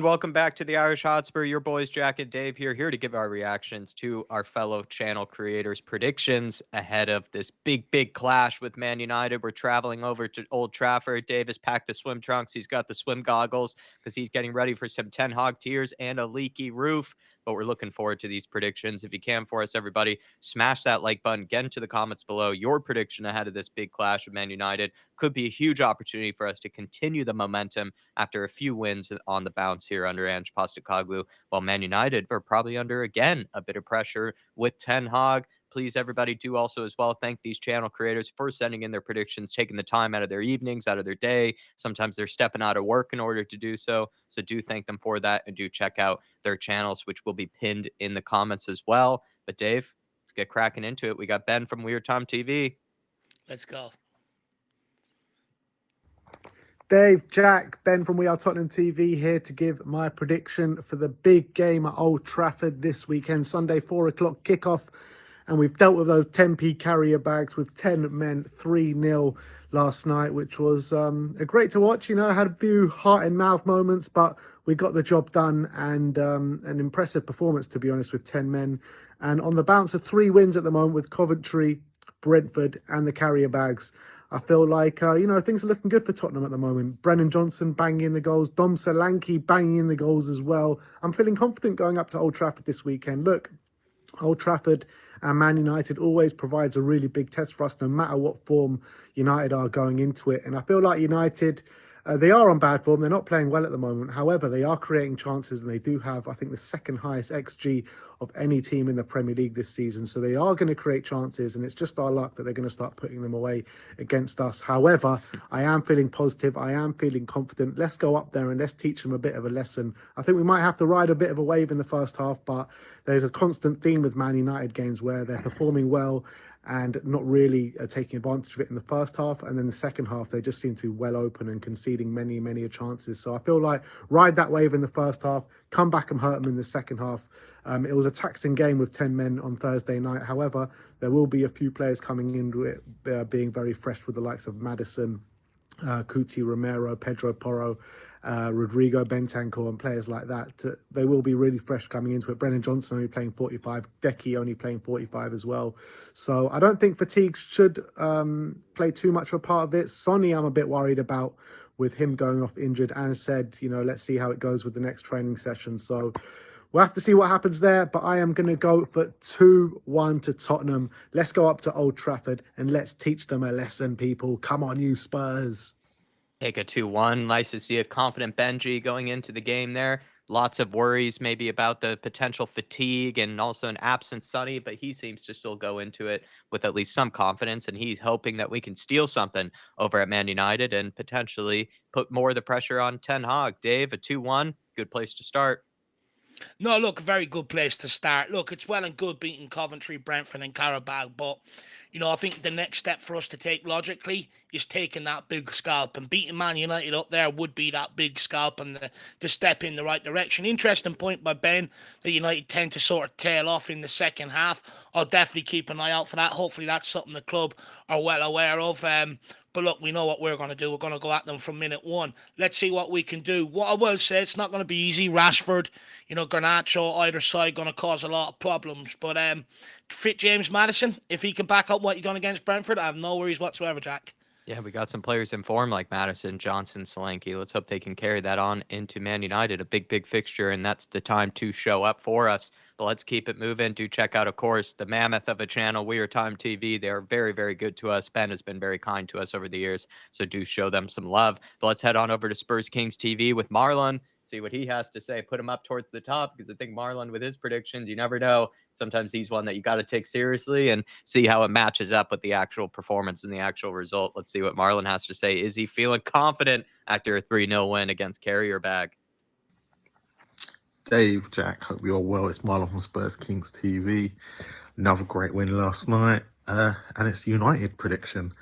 Welcome back to the Irish Hotspur. Your boys Jack and Dave here to give our reactions to our fellow channel creators' predictions ahead of this big clash with Man United. We're traveling over to Old Trafford. Dave has packed the swim trunks. He's got the swim goggles because he's getting ready for some Ten Hog tears and a leaky roof. But we're looking forward to these predictions. If you can for us, everybody, smash that like button. Get into the comments below your prediction ahead of this big clash with Man United. Could be a huge opportunity for us to continue the momentum after a few wins on the bounce here under Ange Postecoglou, while Man United are probably under, again, a bit of pressure with Ten Hag. Please, everybody, do also as well thank these channel creators for sending in their predictions, taking the time out of their evenings, out of their day. Sometimes they're stepping out of work in order to do so. So do thank them for that and do check out their channels, which will be pinned in the comments as well. But Dave, let's get cracking into it. We got Ben from Weird Time TV. Let's go. Dave, Jack, Ben from We Are Tottenham TV here to give my prediction for the big game at Old Trafford this weekend, Sunday 4 o'clock kickoff. And we've dealt with those 10p carrier bags with 10 men 3-0 last night, which was great to watch. You know, I had a few heart and mouth moments, but we got the job done, and an impressive performance, to be honest, with 10 men. And on the bounce of 3 wins at the moment with Coventry, Brentford and the carrier bags, I feel like, things are looking good for Tottenham at the moment. Brennan Johnson banging in the goals. Dom Solanke banging in the goals as well. I'm feeling confident going up to Old Trafford this weekend. Look, Old Trafford and Man United always provides a really big test for us, no matter what form United are going into it. And I feel like United, they are on bad form. They're not playing well at the moment. However, they are creating chances, and they do have, I think, the second highest XG of any team in the Premier League this season. So they are going to create chances, and it's just our luck that they're going to start putting them away against us. However, I am feeling positive. I am feeling confident. Let's go up there and let's teach them a bit of a lesson. I think we might have to ride a bit of a wave in the first half, but there's a constant theme with Man United games where they're performing well and not really taking advantage of it in the first half. And then the second half, they just seem to be well open and conceding many chances. So I feel like ride that wave in the first half, come back and hurt them in the second half. It was a taxing game with 10 men on Thursday night. However, there will be a few players coming into it being very fresh with the likes of Maddison, Cuti Romero, Pedro Porro, Rodrigo Bentancur, and players like that. They will be really fresh coming into it. Brennan Johnson only playing 45, Decky only playing 45 as well. So I don't think fatigue should play too much of a part of it. Sonny, I'm a bit worried about with him going off injured, and said, let's see how it goes with the next training session. So we'll have to see what happens there, but I am going to go for 2-1 to Tottenham. Let's go up to Old Trafford and let's teach them a lesson, people. Come on, you Spurs. Take a 2-1. Nice to see a confident Benji going into the game there. Lots of worries maybe about the potential fatigue and also an absent Sonny, but he seems to still go into it with at least some confidence, and he's hoping that we can steal something over at Man United and potentially put more of the pressure on Ten Hag. Dave, a 2-1, good place to start. No, look, a very good place to start. Look, it's well and good beating Coventry, Brentford and Carabao, but, I think the next step for us to take logically is taking that big scalp, and beating Man United up there would be that big scalp and the step in the right direction. Interesting point by Ben that United tend to sort of tail off in the second half. I'll definitely keep an eye out for that. Hopefully that's something the club are well aware of. But look, we know what we're going to do. We're going to go at them from minute one. Let's see what we can do. What I will say, it's not going to be easy. Rashford, Garnacho, either side going to cause a lot of problems. But fit James Maddison, if he can back up what you've done against Brentford, I have no worries whatsoever, Jack. Yeah, we got some players in form like Maddison, Johnson, Solanke. Let's hope they can carry that on into Man United, a big fixture, and that's the time to show up for us. But let's keep it moving. Do check out, of course, the mammoth of a channel, We Are Time TV. They are very good to us. Ben has been very kind to us over the years, so do show them some love. But let's head on over to Spurs Kings TV with Marlon, see what he has to say. Put him up towards the top because I think Marlon, with his predictions, you never know. Sometimes he's one that you got to take seriously and see how it matches up with the actual performance and the actual result. Let's see what Marlon has to say. Is he feeling confident after a 3-0 win against Carrier Bag? Dave, Jack, hope you're well. It's Marlon from Spurs Kings TV. Another great win last night, and it's United prediction.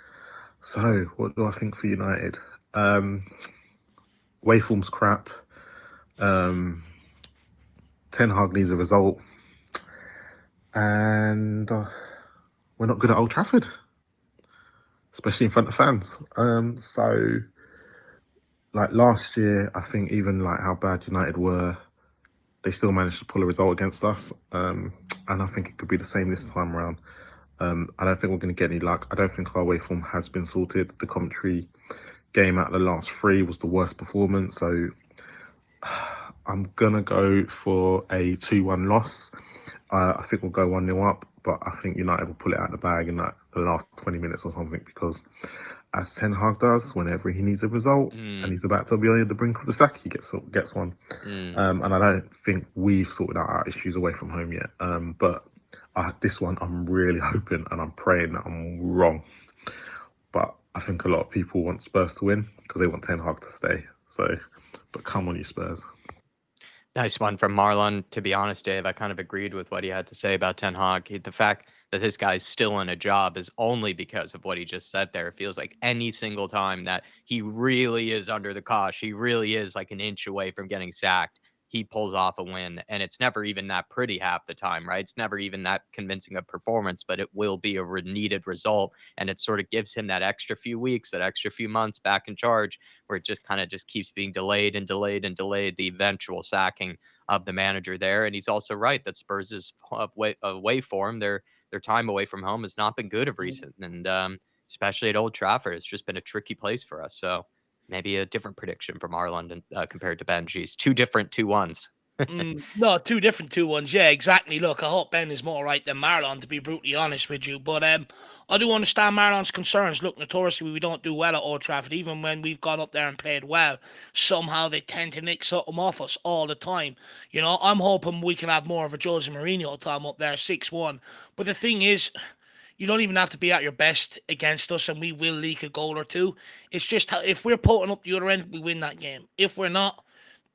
So, what do I think for United? Waveform's crap. Ten Hag needs a result, and we're not good at Old Trafford, especially in front of fans. So, like last year, I think even like how bad United were, they still managed to pull a result against us. And I think it could be the same this time around. I don't think we're going to get any luck. I don't think our away form has been sorted. The Coventry game out of the last three was the worst performance. So I'm going to go for a 2-1 loss. I think we'll go 1-0 up, but I think United will pull it out of the bag in like the last 20 minutes or something, because as Ten Hag does, whenever he needs a result and he's about to be on the brink of the sack, he gets one. And I don't think we've sorted out our issues away from home yet. But this one, I'm really hoping and I'm praying that I'm wrong. But I think a lot of people want Spurs to win because they want Ten Hag to stay. So, but come on, you Spurs. Nice one from Marlon. To be honest, Dave, I kind of agreed with what he had to say about Ten Hag. The fact that this guy's still in a job is only because of what he just said there. It feels like any single time that he really is under the cosh, he really is like an inch away from getting sacked, he pulls off a win. And it's never even that pretty half the time, right? It's never even that convincing a performance, but it will be a needed result. And it sort of gives him that extra few weeks, that extra few months back in charge, where it just kind of just keeps being delayed and delayed and delayed, the eventual sacking of the manager there. And he's also right that Spurs' away form, their time away from home has not been good of recent, and especially at Old Trafford, it's just been a tricky place for us. So maybe a different prediction from Ireland compared to Benji's. Two different 2-1s. No, two different 2-1s. Yeah, exactly. Look, I hope Ben is more right than Marlon, to be brutally honest with you. But I do understand Marlon's concerns. Look, notoriously, we don't do well at Old Trafford. Even when we've gone up there and played well, somehow they tend to nick something off us all the time. You know, I'm hoping we can have more of a Jose Mourinho time up there, 6-1. But the thing is, you don't even have to be at your best against us, and we will leak a goal or two. It's just how, if we're putting up the other end, we win that game. If we're not,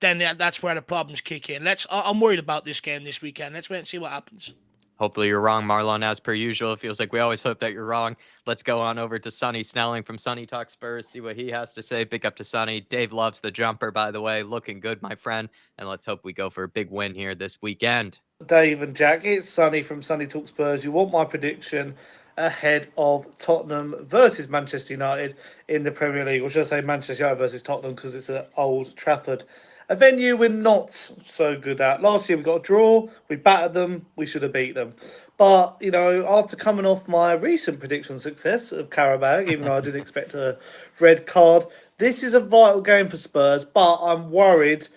then that's where the problems kick in. I'm worried about this game this weekend. Let's wait and see what happens. Hopefully you're wrong, Marlon, as per usual. It feels like we always hope that you're wrong. Let's go on over to Sonny Snelling from Sonny Talk Spurs, see what he has to say. Big up to Sonny. Dave loves the jumper, by the way. Looking good, my friend. And let's hope we go for a big win here this weekend. Dave and Jack, it's Sonny from Sonny Talk Spurs. You want my prediction ahead of Tottenham versus Manchester United in the Premier League, or should I say Manchester United versus Tottenham, because it's at Old Trafford, a venue we're not so good at. Last year we got a draw, we battered them, we should have beat them. But, you know, after coming off my recent prediction success of Karabag, even though I didn't expect a red card, this is a vital game for Spurs, but I'm worried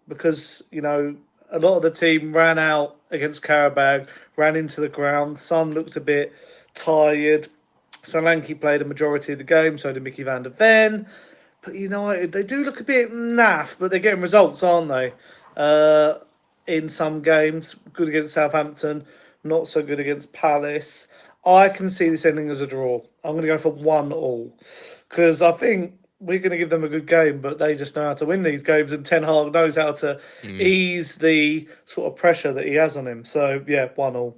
because, you know, a lot of the team ran out against Karabag, ran into the ground. Son looked a bit tired. Solanke played a majority of the game, so did Mickey van der Ven. But United, they do look a bit naff, but they're getting results, aren't they? In some games, good against Southampton, not so good against Palace. I can see this ending as a draw. I'm going to go for 1-1, because I think we're going to give them a good game, but they just know how to win these games, and Ten Hag knows how to ease the sort of pressure that he has on him. So, yeah, 1-1.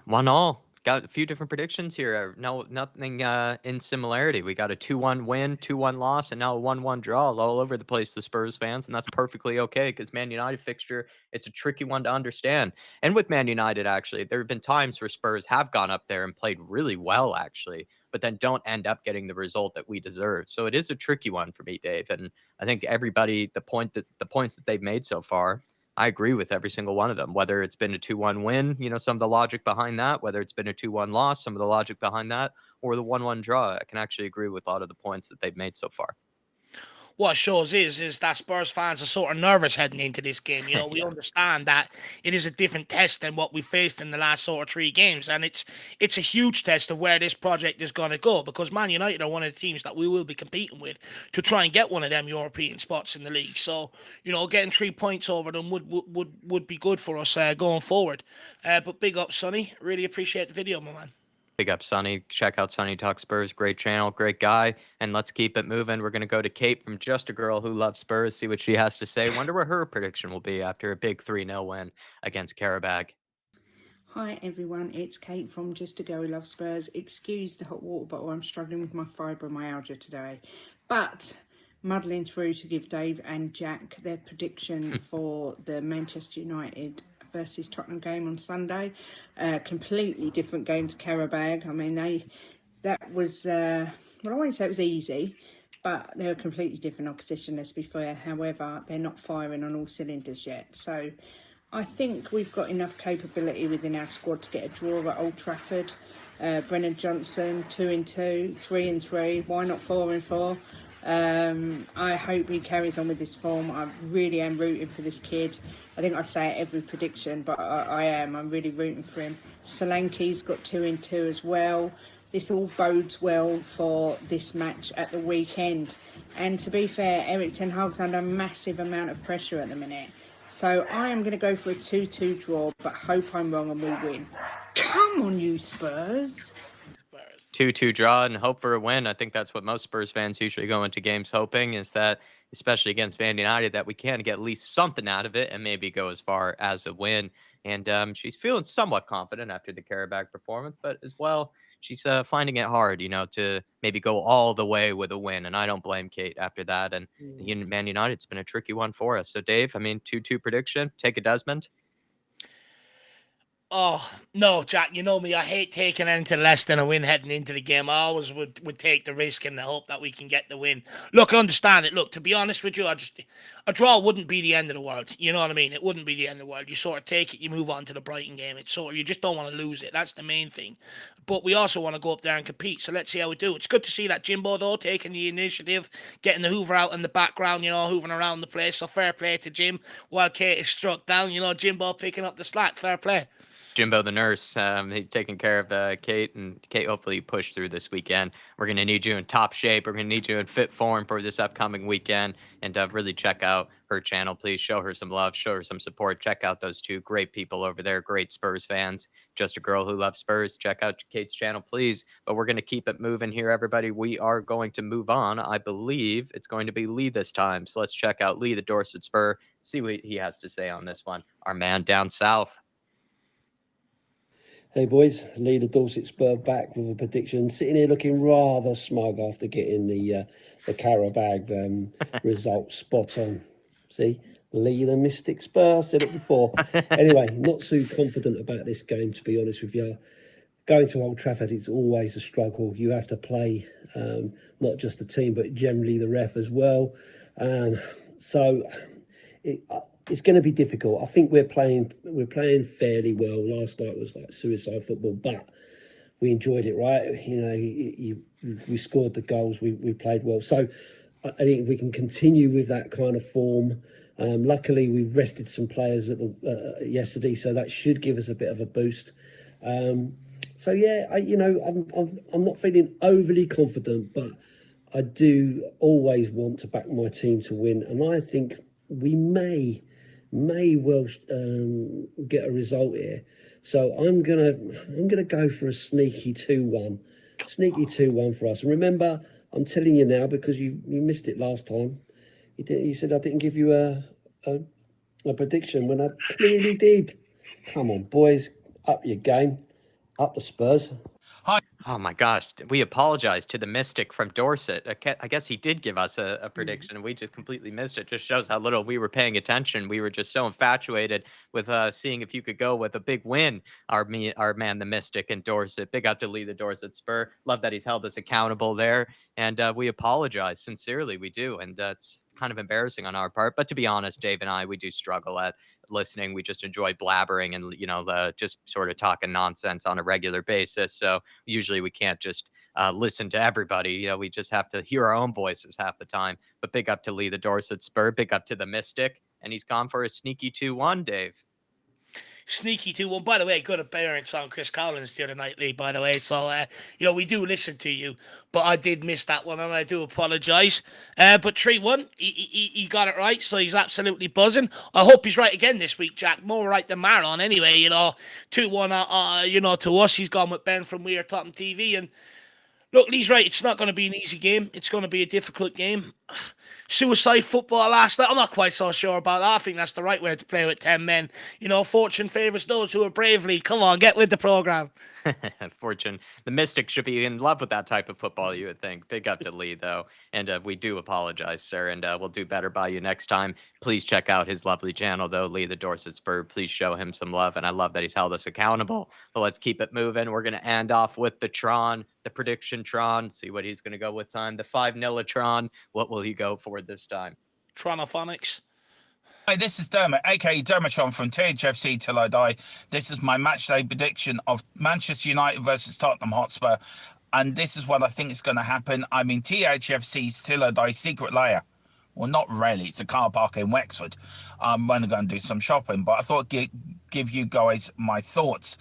1-1. Got a few different predictions here. Nothing in similarity. We got a 2-1 win, 2-1 loss, and now a 1-1 draw all over the place, the Spurs fans, and that's perfectly okay because Man United fixture, it's a tricky one to understand. And with Man United, actually, there have been times where Spurs have gone up there and played really well, actually, but then don't end up getting the result that we deserve. So it is a tricky one for me, Dave. And I think everybody, the points that they've made so far, I agree with every single one of them, whether it's been a 2-1 win, some of the logic behind that, whether it's been a 2-1 loss, some of the logic behind that, or the 1-1 draw. I can actually agree with a lot of the points that they've made so far. What it shows is that Spurs fans are sort of nervous heading into this game. You know, we understand that it is a different test than what we faced in the last sort of 3 games, and it's a huge test of where this project is going to go, because Man United are one of the teams that we will be competing with to try and get one of them European spots in the league. So, getting 3 points over them would be good for us going forward. But big up, Sonny. Really appreciate the video, my man. Big up, Sonny. Check out Sonny Talk Spurs. Great channel, great guy. And let's keep it moving. We're going to go to Kate from Just a Girl Who Loves Spurs, see what she has to say. Wonder what her prediction will be after a big 3-0 win against Karabag. Hi everyone, it's Kate from Just a Girl Who Loves Spurs. Excuse the hot water bottle, I'm struggling with my fibromyalgia today. But muddling through to give Dave and Jack their prediction for the Manchester United versus Tottenham game on Sunday. Completely different game to Karabag. I mean, that was, well, I won't say it was easy, but they're a completely different opposition, let's be fair. However, they're not firing on all cylinders yet. So I think we've got enough capability within our squad to get a draw at Old Trafford. Brennan Johnson, 2-2, 3-3. Why not 4-4? I hope he carries on with this form. I really am rooting for this kid. I think I say it every prediction, but I am. I'm really rooting for him. Solanke's got 2-2 as well. This all bodes well for this match at the weekend. And to be fair, Eric Ten Hag's under a massive amount of pressure at the minute. So I am going to go for a 2-2 draw, but hope I'm wrong and we win. Come on, you Spurs. 2-2 draw and hope for a win. I think that's what most Spurs fans usually go into games hoping, is that, especially against Man United, that we can get at least something out of it and maybe go as far as a win. And she's feeling somewhat confident after the Karabakh performance, but as well, she's finding it hard, to maybe go all the way with a win. And I don't blame Kate after that. And Man United's been a tricky one for us. So, Dave, 2-2 prediction. Take a Desmond. Oh, no, Jack, you know me. I hate taking anything less than a win heading into the game. I always would take the risk in the hope that we can get the win. Look, I understand it. Look, to be honest with you, a draw wouldn't be the end of the world. You know what I mean? It wouldn't be the end of the world. You sort of take it, you move on to the Brighton game. It's sort of, you just don't want to lose it. That's the main thing. But we also want to go up there and compete. So let's see how we do. It's good to see that Jimbo, though, taking the initiative, getting the Hoover out in the background, hoovering around the place. So fair play to Jim. While Kate is struck down, Jimbo picking up the slack. Fair play. Jimbo the nurse, he's taking care of Kate, and Kate, hopefully you push through this weekend. We're going to need you in top shape. We're going to need you in fit form for this upcoming weekend, and really check out her channel. Please show her some love, show her some support. Check out those two great people over there, great Spurs fans. Just a girl who loves Spurs. Check out Kate's channel, please. But we're going to keep it moving here, everybody. We are going to move on. I believe it's going to be Lee this time. So let's check out Lee, the Dorset Spur, see what he has to say on this one. Our man down south. Hey boys, Lee the Dorset Spur back with a prediction. Sitting here looking rather smug after getting the Karabakh result spot on. See, Lee the Mystic Spur, I said it before. Anyway, not too confident about this game, to be honest with you. Going to Old Trafford is always a struggle. You have to play not just the team, but generally the ref as well. It's going to be difficult. I think we're playing fairly well. Last night was like suicide football, but we enjoyed it, right? We scored the goals. We played well. So I think if we can continue with that kind of form. Luckily, we rested some players at yesterday, so that should give us a bit of a boost. So yeah, I'm not feeling overly confident, but I do always want to back my team to win, and I think we may well get a result here. So I'm gonna go for a sneaky 2-1. Sneaky 2-1 for us. And remember, I'm telling you now because you missed it last time. You said I didn't give you a prediction when I clearly did. Come on, boys, up your game, up the Spurs. Oh my gosh, we apologize to the Mystic from Dorset. I guess he did give us a prediction, and we just completely missed it. Just shows how little we were paying attention. We were just so infatuated with seeing if you could go with a big win. Our man, the Mystic in Dorset. Big up to Lee, the Dorset Spur. Love that he's held us accountable there, and we apologize sincerely. We do, and it's kind of embarrassing on our part. But to be honest, Dave and I, we do struggle at listening. We just enjoy blabbering and the just sort of talking nonsense on a regular basis. So usually we can't just listen to everybody. We just have to hear our own voices half the time. But big up to Lee, the Dorset Spur. Big up to the Mystic, and he's gone for a sneaky 2-1, Dave. Sneaky 2-1. By the way, good appearance on Chris Collins the other night, Lee, by the way. So, we do listen to you, but I did miss that one, and I do apologise. But 3-1, he got it right, so he's absolutely buzzing. I hope he's right again this week, Jack. More right than Marlon, anyway, 2-1, to us. He's gone with Ben from We Are Tottenham TV, and look, Lee's right. It's not going to be an easy game. It's going to be a difficult game. Suicide football last night. I'm not quite so sure about that. I think that's the right way to play with 10 men. Fortune favours those who are bravely. Come on, get with the programme. Fortune. The Mystic should be in love with that type of football, you would think. Big up to Lee, though. And we do apologize, sir, and we'll do better by you next time. Please check out his lovely channel, though, Lee the Dorset Spur. Please show him some love, and I love that he's held us accountable. But let's keep it moving. We're going to end off with the Tron. the prediction Tron, see what he's going to go with time. The 5-0-tron. What will he go for this time? Tronophonics. Hi, this is Dermot, aka Dermatron from thfc Till I Die. This is my matchday prediction of Manchester United versus Tottenham Hotspur. And this is what I think is going to happen. I mean, THFC's Till I Die secret lair. Well, not really. It's a car park in Wexford. I'm only going to do some shopping, but I thought I'd give you guys my thoughts.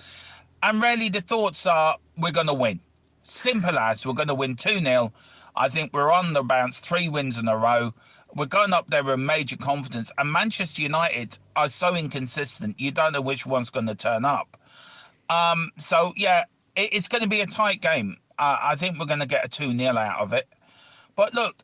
And really, the thoughts are we're going to win. Simple as, we're going to win 2-0. I think we're on the bounce, 3 wins in a row. We're going up there with major confidence. And Manchester United are so inconsistent, you don't know which one's going to turn up. So, yeah, it's going to be a tight game. I think we're going to get a 2-0 out of it. But look,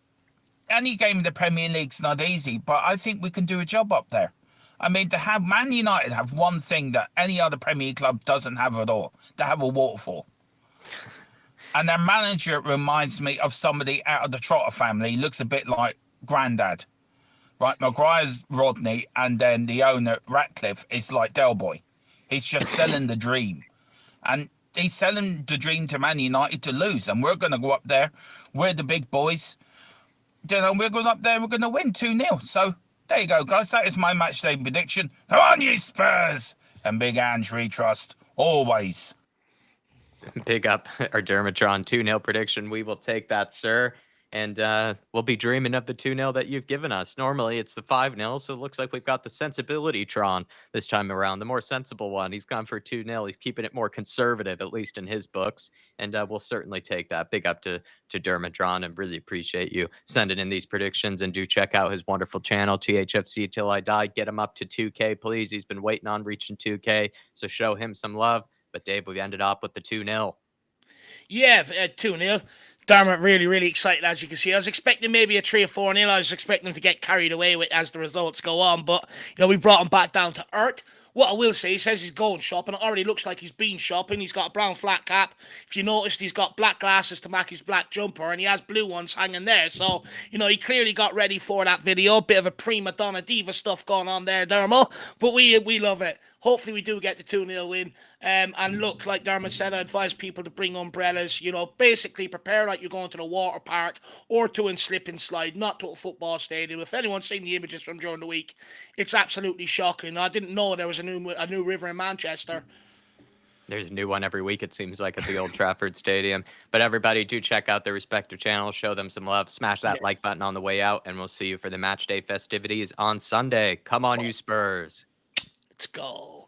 any game in the Premier League's not easy, but I think we can do a job up there. I mean, to have Man United have one thing that any other Premier League club doesn't have at all. They have a waterfall. And their manager reminds me of somebody out of the Trotter family. He looks a bit like Grandad. Right, Maguire's Rodney, and then the owner, Ratcliffe, is like Del Boy. He's just selling the dream. And he's selling the dream to Man United to lose. And we're going to go up there. We're the big boys. You know, we're going up there, we're going to win 2-0. So, there you go, guys. That is my matchday prediction. Come on, you Spurs! And Big Ange, we trust, always. Big up our Dermatron 2-0 prediction. We will take that, sir. And we'll be dreaming of the 2-0 that you've given us. Normally, it's the 5-0, so it looks like we've got the sensibility Tron this time around, the more sensible one. He's gone for 2-0. He's keeping it more conservative, at least in his books. And we'll certainly take that. Big up to Dermatron, and really appreciate you sending in these predictions. And do check out his wonderful channel, THFC Till I Die. Get him up to 2K, please. He's been waiting on reaching 2K, so show him some love. But, Dave, we've ended up with the 2-0. Yeah, 2-0. Dermot really, really excited, as you can see. I was expecting maybe a 3 or 4-0. I was expecting him to get carried away with as the results go on. But, you know, we brought him back down to earth. What I will say, he says he's going shopping. It already looks like he's been shopping. He's got a brown flat cap. If you noticed, he's got black glasses to match his black jumper, and he has blue ones hanging there. So, you know, he clearly got ready for that video. Bit of a prima donna diva stuff going on there, Dermo. But we love it. Hopefully we do get the 2-0 win. And look, like Dermot said, I advise people to bring umbrellas. You know, basically prepare like you're going to the water park or to a slip and slide, not to a football stadium. If anyone's seen the images from during the week, it's absolutely shocking. I didn't know there was a new river in Manchester. There's a new one every week, it seems like, at the Old Trafford Stadium. But everybody, do check out their respective channels. Show them some love. Smash that like button on the way out, and we'll see you for the match day festivities on Sunday. Come on, you Spurs. Let's go.